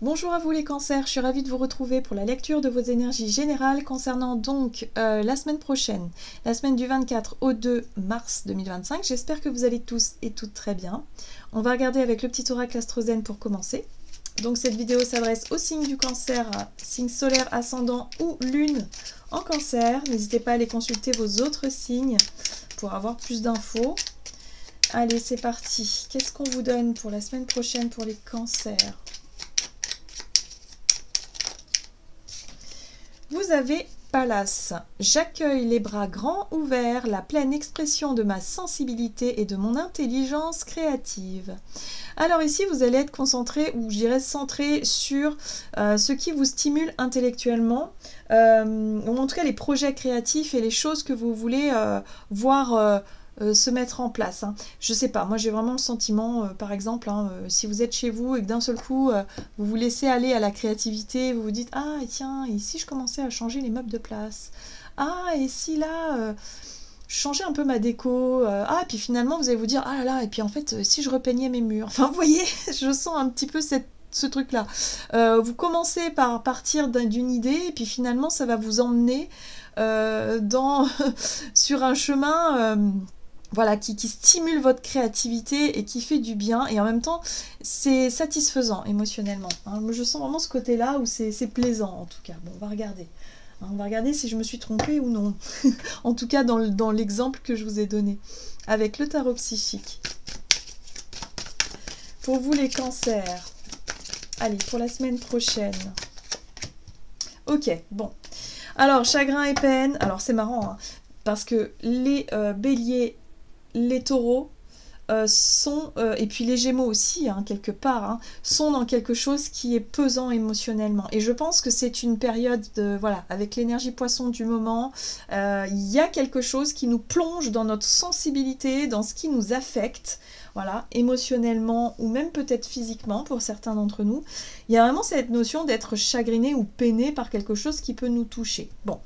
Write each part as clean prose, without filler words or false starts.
Bonjour à vous les cancers, je suis ravie de vous retrouver pour la lecture de vos énergies générales concernant donc la semaine prochaine, la semaine du 24 au 2 mars 2025. J'espère que vous allez tous et toutes très bien. On va regarder avec le petit oracle astrozène pour commencer. Donc cette vidéo s'adresse au signe du cancer, signe solaire, ascendant ou lune en cancer. N'hésitez pas à aller consulter vos autres signes pour avoir plus d'infos. Allez, c'est parti. Qu'est-ce qu'on vous donne pour la semaine prochaine pour les cancers ? Vous avez Pallas. J'accueille les bras grands ouverts, la pleine expression de ma sensibilité et de mon intelligence créative. Alors ici, vous allez être concentré, ou je dirais centré sur ce qui vous stimule intellectuellement, ou en tout cas les projets créatifs et les choses que vous voulez voir se mettre en place. Je sais pas, moi j'ai vraiment le sentiment, par exemple, si vous êtes chez vous et que d'un seul coup vous vous laissez aller à la créativité, vous vous dites ah et tiens, et si je commençais à changer les meubles de place, ah et si là je changeais un peu ma déco, ah et puis finalement vous allez vous dire ah là là, et puis en fait si je repeignais mes murs, enfin vous voyez, je sens un petit peu ce truc là. Vous commencez par partir d'une idée et puis finalement ça va vous emmener sur un chemin voilà, qui stimule votre créativité et qui fait du bien. Et en même temps, c'est satisfaisant émotionnellement. Je sens vraiment ce côté-là où c'est plaisant, en tout cas. Bon, on va regarder. On va regarder si je me suis trompée ou non. En tout cas, dans l'exemple que je vous ai donné. Avec le tarot psychique. Pour vous, les cancers. Allez, pour la semaine prochaine. Ok, bon. Alors, chagrin et peine. Alors, c'est marrant, parce que les béliers, les taureaux sont, et puis les gémeaux aussi, quelque part, sont dans quelque chose qui est pesant émotionnellement. Et je pense que c'est une période, voilà, avec l'énergie poisson du moment, il y a quelque chose qui nous plonge dans notre sensibilité, dans ce qui nous affecte, voilà, émotionnellement ou même peut-être physiquement pour certains d'entre nous. Il y a vraiment cette notion d'être chagriné ou peiné par quelque chose qui peut nous toucher. Bon.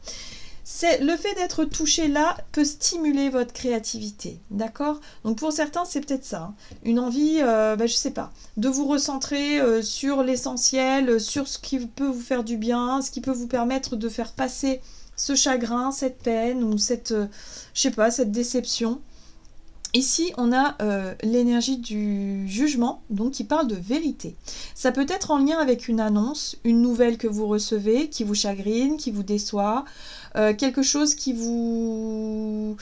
Le fait d'être touché là peut stimuler votre créativité, d'accord? Donc pour certains, c'est peut-être ça, une envie, je sais pas, de vous recentrer sur l'essentiel, sur ce qui peut vous faire du bien, ce qui peut vous permettre de faire passer ce chagrin, cette peine ou cette, je sais pas, cette déception. Ici, on a l'énergie du jugement, donc qui parle de vérité. Ça peut être en lien avec une annonce, une nouvelle que vous recevez, qui vous chagrine, qui vous déçoit, quelque chose qui vous...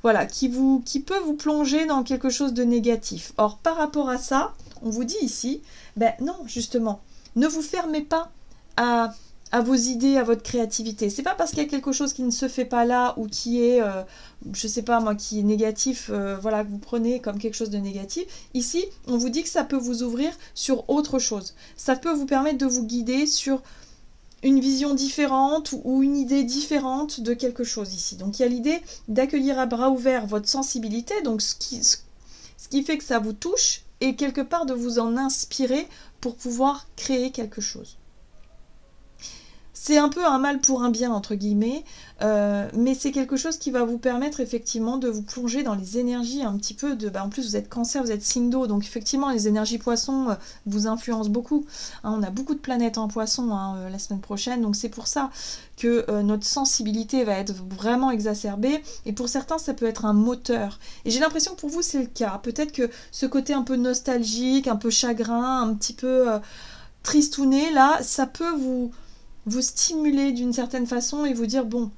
Voilà, qui peut vous plonger dans quelque chose de négatif. Or, par rapport à ça, on vous dit ici, ben non, justement, ne vous fermez pas à vos idées, à votre créativité. C'est pas parce qu'il y a quelque chose qui ne se fait pas là ou qui est, je sais pas moi, qui est négatif, voilà, que vous prenez comme quelque chose de négatif. Ici, on vous dit que ça peut vous ouvrir sur autre chose. Ça peut vous permettre de vous guider sur une vision différente ou une idée différente de quelque chose ici. Donc il y a l'idée d'accueillir à bras ouverts votre sensibilité, donc ce qui fait que ça vous touche, et quelque part de vous en inspirer pour pouvoir créer quelque chose. C'est un peu un mal pour un bien, entre guillemets, mais c'est quelque chose qui va vous permettre effectivement de vous plonger dans les énergies un petit peu de... en plus, vous êtes cancer, vous êtes signe d'eau, donc effectivement, les énergies poissons vous influencent beaucoup. On a beaucoup de planètes en poisson la semaine prochaine, donc c'est pour ça que notre sensibilité va être vraiment exacerbée, et pour certains, ça peut être un moteur. Et j'ai l'impression que pour vous, c'est le cas. Peut-être que ce côté un peu nostalgique, un peu chagrin, un petit peu tristouné, là, ça peut vous stimuler d'une certaine façon et vous dire bon,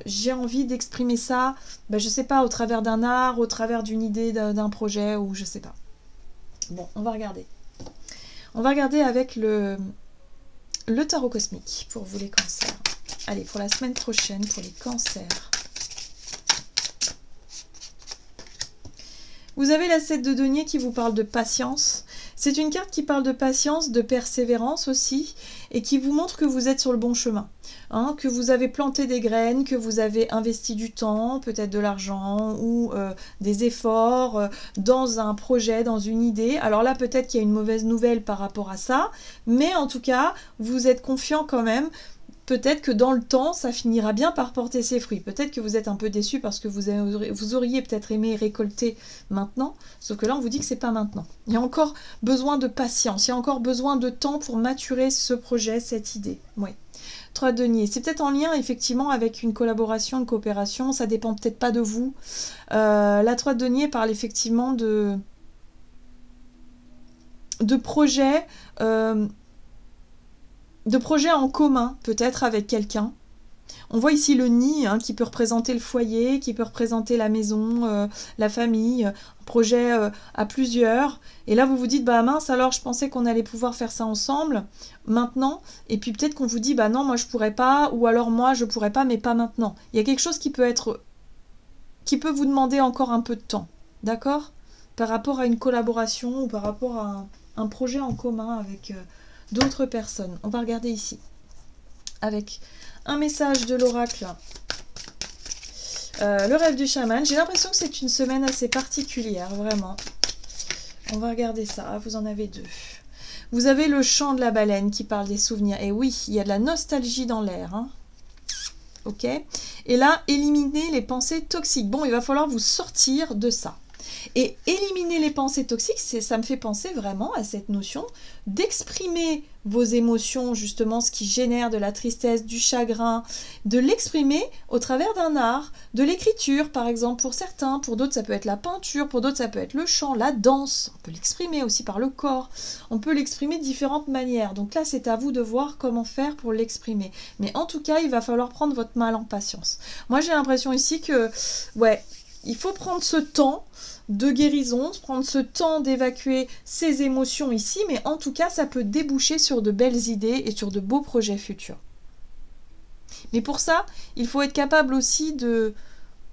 j'ai envie d'exprimer ça, je sais pas, au travers d'un art, au travers d'une idée, d'un projet, ou je sais pas. Bon, on va regarder. On va regarder avec le tarot cosmique pour vous les cancers. Allez, pour la semaine prochaine, pour les cancers. Vous avez la 7 de denier qui vous parle de patience. C'est une carte qui parle de patience, de persévérance aussi, et qui vous montre que vous êtes sur le bon chemin. Que vous avez planté des graines, que vous avez investi du temps, peut-être de l'argent, ou des efforts dans un projet, dans une idée. Alors là, peut-être qu'il y a une mauvaise nouvelle par rapport à ça, mais en tout cas, vous êtes confiant quand même peut-être que dans le temps, ça finira bien par porter ses fruits. Peut-être que vous êtes un peu déçu parce que vous auriez peut-être aimé récolter maintenant, sauf que là, on vous dit que c'est pas maintenant. Il y a encore besoin de patience, il y a encore besoin de temps pour maturer ce projet, cette idée. Oui. 3 de denier. C'est peut-être en lien, effectivement, avec une collaboration, une coopération. Ça dépend peut-être pas de vous. La 3 de denier parle effectivement de projets en commun, peut-être avec quelqu'un. On voit ici le nid hein, qui peut représenter le foyer, qui peut représenter la maison, la famille, un projet à plusieurs. Et là, vous vous dites, bah mince, alors je pensais qu'on allait pouvoir faire ça ensemble, maintenant. Et puis peut-être qu'on vous dit, bah non, moi je pourrais pas, ou alors moi je pourrais pas, mais pas maintenant. Il y a quelque chose qui peut vous demander encore un peu de temps, d'accord? Par rapport à une collaboration ou par rapport à un projet en commun avec d'autres personnes. On va regarder ici. Avec un message de l'oracle. Le rêve du chaman. J'ai l'impression que c'est une semaine assez particulière, vraiment. On va regarder ça. Ah, vous en avez 2. Vous avez le chant de la baleine qui parle des souvenirs. Et oui, il y a de la nostalgie dans l'air. Hein. Ok. Et là, éliminer les pensées toxiques. Bon, il va falloir vous sortir de ça. Et éliminer les pensées toxiques, ça me fait penser vraiment à cette notion d'exprimer vos émotions, justement ce qui génère de la tristesse, du chagrin, de l'exprimer au travers d'un art, de l'écriture par exemple pour certains, pour d'autres ça peut être la peinture, pour d'autres ça peut être le chant, la danse, on peut l'exprimer aussi par le corps, on peut l'exprimer de différentes manières, donc là c'est à vous de voir comment faire pour l'exprimer, mais en tout cas il va falloir prendre votre mal en patience. Moi j'ai l'impression ici que, ouais, il faut prendre ce temps de guérison, prendre ce temps d'évacuer ses émotions ici, mais en tout cas, ça peut déboucher sur de belles idées et sur de beaux projets futurs. Mais pour ça, il faut être capable aussi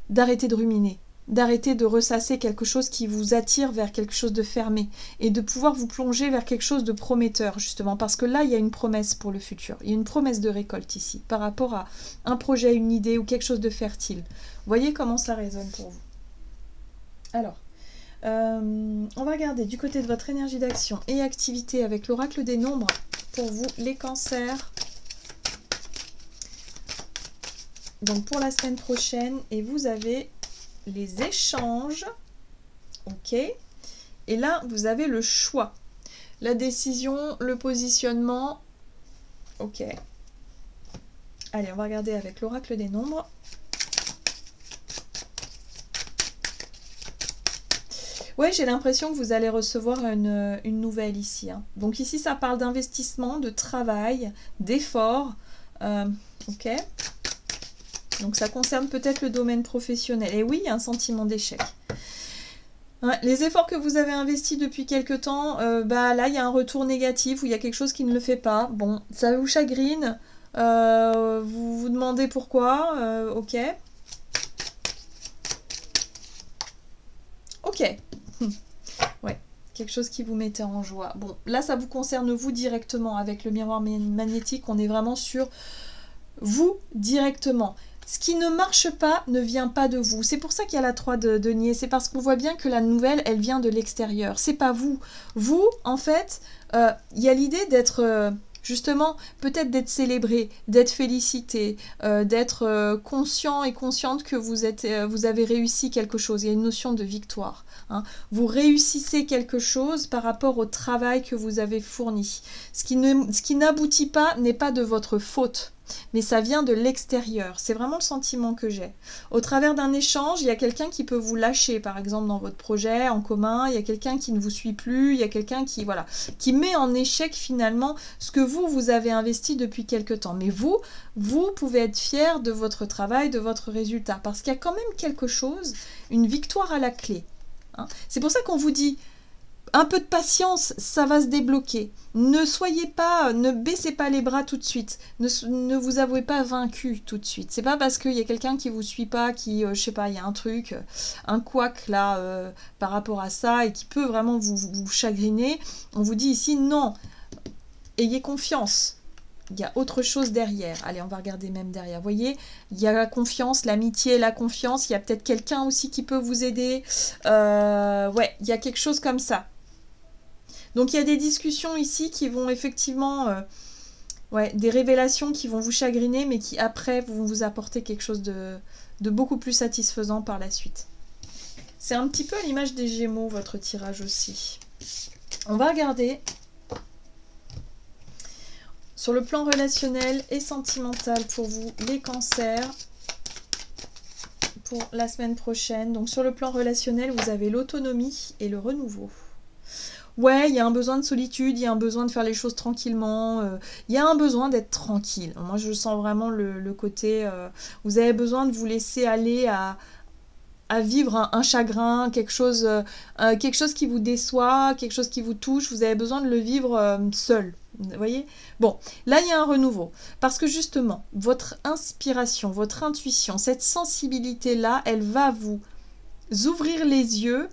d'arrêter de ruminer, d'arrêter de ressasser quelque chose qui vous attire vers quelque chose de fermé et de pouvoir vous plonger vers quelque chose de prometteur, justement, parce que là, il y a une promesse pour le futur. Il y a une promesse de récolte ici, par rapport à un projet, une idée ou quelque chose de fertile. Voyez comment ça résonne pour vous. Alors, on va regarder du côté de votre énergie d'action et activité avec l'oracle des nombres pour vous, les cancers. Donc pour la semaine prochaine, et vous avez les échanges. Ok. Et là, vous avez le choix. La décision, le positionnement. Ok. Allez, on va regarder avec l'oracle des nombres. Ouais, j'ai l'impression que vous allez recevoir une nouvelle ici. Hein. Donc ici, ça parle d'investissement, de travail, d'effort. Ok. Donc ça concerne peut-être le domaine professionnel. Et oui, il y a un sentiment d'échec. Ouais, les efforts que vous avez investis depuis quelque temps, bah là, il y a un retour négatif ou il y a quelque chose qui ne le fait pas. Bon, ça vous chagrine. Vous vous demandez pourquoi. Ok. Ok. Ouais, quelque chose qui vous mettait en joie. Bon, là, ça vous concerne vous directement. Avec le miroir magnétique, on est vraiment sur vous directement. Ce qui ne marche pas ne vient pas de vous. C'est pour ça qu'il y a la 3 de denier. C'est parce qu'on voit bien que la nouvelle, elle vient de l'extérieur. C'est pas vous. Vous, en fait, il y a l'idée d'être... justement, peut-être d'être célébré, d'être félicité, d'être conscient et consciente que vous avez réussi quelque chose. Il y a une notion de victoire. Hein. Vous réussissez quelque chose par rapport au travail que vous avez fourni. Ce qui n'aboutit pas n'est pas de votre faute, mais ça vient de l'extérieur. C'est vraiment le sentiment que j'ai. Au travers d'un échange, il y a quelqu'un qui peut vous lâcher, par exemple dans votre projet en commun, il y a quelqu'un qui ne vous suit plus, il y a quelqu'un qui, voilà, qui met en échec finalement ce que vous avez investi depuis quelque temps. Mais vous pouvez être fier de votre travail, de votre résultat, parce qu'il y a quand même quelque chose, une victoire à la clé. Hein. C'est pour ça qu'on vous dit un peu de patience, ça va se débloquer. Ne baissez pas les bras tout de suite. Ne vous avouez pas vaincu tout de suite. C'est pas parce qu'il y a quelqu'un qui vous suit pas, je sais pas, il y a un truc, un couac là par rapport à ça et qui peut vraiment vous chagriner. On vous dit ici non, ayez confiance. Il y a autre chose derrière. Allez, on va regarder même derrière. Vous voyez, il y a la confiance, l'amitié, la confiance. Il y a peut-être quelqu'un aussi qui peut vous aider. Ouais, il y a quelque chose comme ça. Donc, il y a des discussions ici qui vont effectivement Ouais, des révélations qui vont vous chagriner, mais qui après vont vous apporter quelque chose de beaucoup plus satisfaisant par la suite. C'est un petit peu à l'image des Gémeaux, votre tirage aussi. On va regarder sur le plan relationnel et sentimental pour vous, les cancers, pour la semaine prochaine. Donc sur le plan relationnel, vous avez l'autonomie et le renouveau. Ouais, il y a un besoin de solitude, il y a un besoin de faire les choses tranquillement, il y a un besoin d'être tranquille. Moi, je sens vraiment le côté... vous avez besoin de vous laisser aller à vivre un chagrin, quelque chose qui vous déçoit, quelque chose qui vous touche. Vous avez besoin de le vivre seul. Vous voyez? Bon, là, il y a un renouveau. Parce que justement, votre inspiration, votre intuition, cette sensibilité-là, elle va vous ouvrir les yeux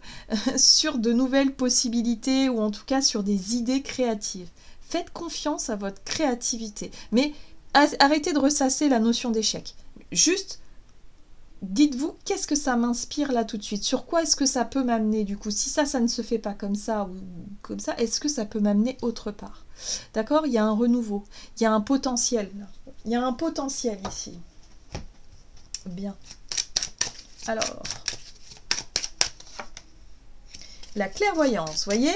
sur de nouvelles possibilités ou en tout cas sur des idées créatives. Faites confiance à votre créativité. Mais arrêtez de ressasser la notion d'échec. Juste, dites-vous, qu'est-ce que ça m'inspire là tout de suite? Sur quoi est-ce que ça peut m'amener du coup? Si ça ne se fait pas comme ça ou comme ça, est-ce que ça peut m'amener autre part? D'accord? Il y a un renouveau. Il y a un potentiel. Il y a un potentiel ici. Bien. Alors... la clairvoyance, voyez,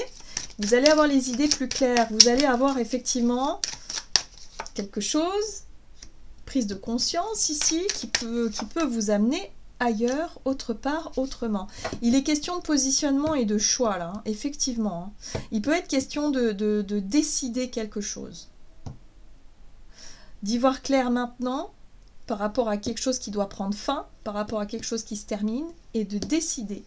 vous allez avoir les idées plus claires, vous allez avoir effectivement quelque chose, prise de conscience ici, qui peut vous amener ailleurs, autre part, autrement. Il est question de positionnement et de choix là, hein, effectivement. Hein. Il peut être question de décider quelque chose. D'y voir clair maintenant, par rapport à quelque chose qui doit prendre fin, par rapport à quelque chose qui se termine, et de décider.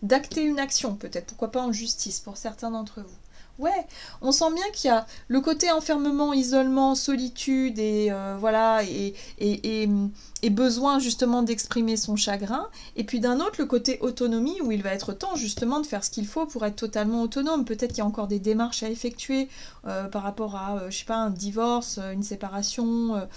D'acter une action, peut-être, pourquoi pas en justice pour certains d'entre vous. Ouais, on sent bien qu'il y a le côté enfermement, isolement, solitude et voilà et besoin justement d'exprimer son chagrin. Et puis d'un autre, le côté autonomie où il va être temps justement de faire ce qu'il faut pour être totalement autonome. Peut-être qu'il y a encore des démarches à effectuer par rapport à, je sais pas, un divorce, une séparation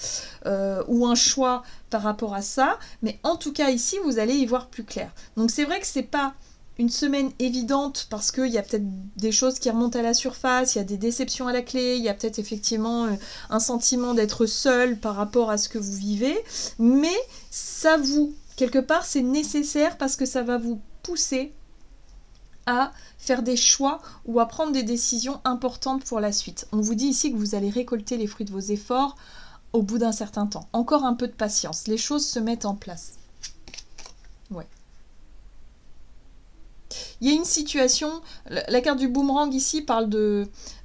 ou un choix par rapport à ça. Mais en tout cas ici, vous allez y voir plus clair. Donc c'est vrai que c'est pas une semaine évidente parce qu'il y a peut-être des choses qui remontent à la surface, il y a des déceptions à la clé, il y a peut-être effectivement un sentiment d'être seul par rapport à ce que vous vivez, mais ça vous, quelque part, c'est nécessaire parce que ça va vous pousser à faire des choix ou à prendre des décisions importantes pour la suite. On vous dit ici que vous allez récolter les fruits de vos efforts au bout d'un certain temps. Encore un peu de patience, les choses se mettent en place. Ouais. Il y a une situation, la carte du boomerang ici parle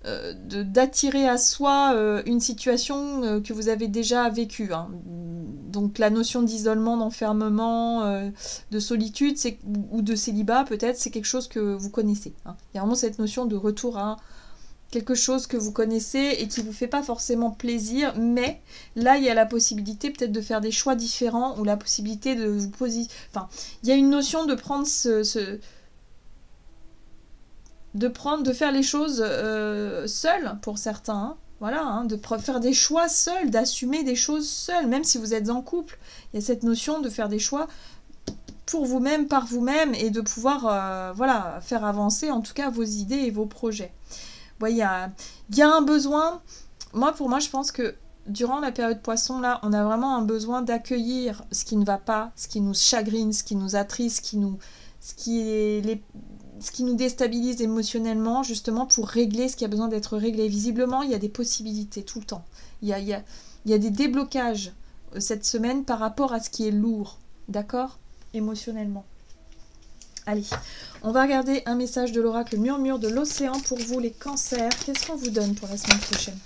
d'attirer à soi une situation que vous avez déjà vécue. Hein. Donc la notion d'isolement, d'enfermement, de solitude ou de célibat peut-être, c'est quelque chose que vous connaissez. Hein. Il y a vraiment cette notion de retour à quelque chose que vous connaissez et qui ne vous fait pas forcément plaisir, mais là il y a la possibilité peut-être de faire des choix différents ou la possibilité de vous poser... Enfin, il y a une notion de prendre de faire les choses seuls pour certains, hein. Voilà, hein, de faire des choix seuls, d'assumer des choses seuls, même si vous êtes en couple. Il y a cette notion de faire des choix pour vous-même, par vous-même, et de pouvoir voilà, faire avancer en tout cas vos idées et vos projets. Ouais, il y a un besoin, pour moi je pense que durant la période poisson, là, on a vraiment un besoin d'accueillir ce qui ne va pas, ce qui nous chagrine, ce qui nous attriste, ce qui nous déstabilise émotionnellement, justement pour régler ce qui a besoin d'être réglé. Visiblement, il y a des possibilités tout le temps. Il y a des déblocages cette semaine par rapport à ce qui est lourd, d'accord? Émotionnellement. Allez, on va regarder un message de l'oracle Murmure de l'océan pour vous, les cancers. Qu'est-ce qu'on vous donne pour la semaine prochaine?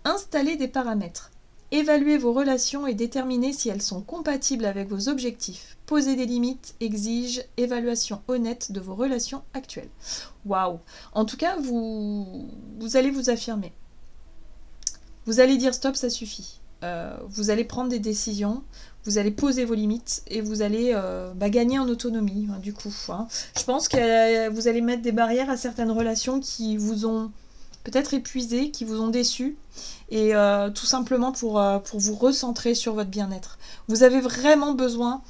Installez des paramètres. Évaluez vos relations et déterminez si elles sont compatibles avec vos objectifs. Poser des limites exige évaluation honnête de vos relations actuelles. Waouh! En tout cas, vous allez vous affirmer. Vous allez dire stop, ça suffit. Vous allez prendre des décisions, vous allez poser vos limites et vous allez gagner en autonomie, hein, du coup. Hein. Je pense que vous allez mettre des barrières à certaines relations qui vous ont peut-être épuisé, qui vous ont déçu, et tout simplement pour vous recentrer sur votre bien-être. Vous avez vraiment besoin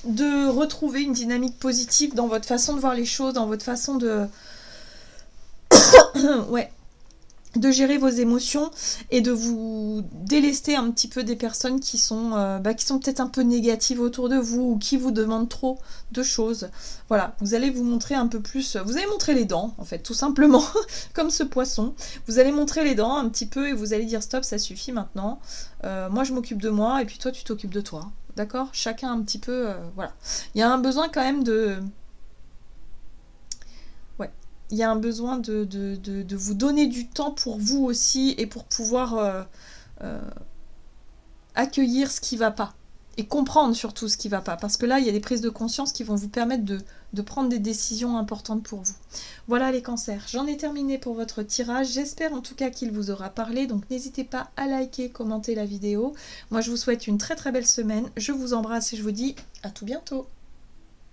de retrouver une dynamique positive dans votre façon de voir les choses, dans votre façon de... ouais, de gérer vos émotions et de vous délester un petit peu des personnes qui sont peut-être un peu négatives autour de vous ou qui vous demandent trop de choses. Voilà, vous allez vous montrer un peu plus, vous allez montrer les dents en fait, tout simplement, comme ce poisson. Vous allez montrer les dents un petit peu et vous allez dire stop, ça suffit maintenant. Moi je m'occupe de moi et puis toi tu t'occupes de toi. D'accord? Chacun un petit peu, voilà. Il y a un besoin quand même de... Il y a un besoin de vous donner du temps pour vous aussi et pour pouvoir accueillir ce qui ne va pas. Et comprendre surtout ce qui ne va pas. Parce que là, il y a des prises de conscience qui vont vous permettre de prendre des décisions importantes pour vous. Voilà les cancers. J'en ai terminé pour votre tirage. J'espère en tout cas qu'il vous aura parlé. Donc n'hésitez pas à liker, commenter la vidéo. Moi, je vous souhaite une très très belle semaine. Je vous embrasse et je vous dis à tout bientôt.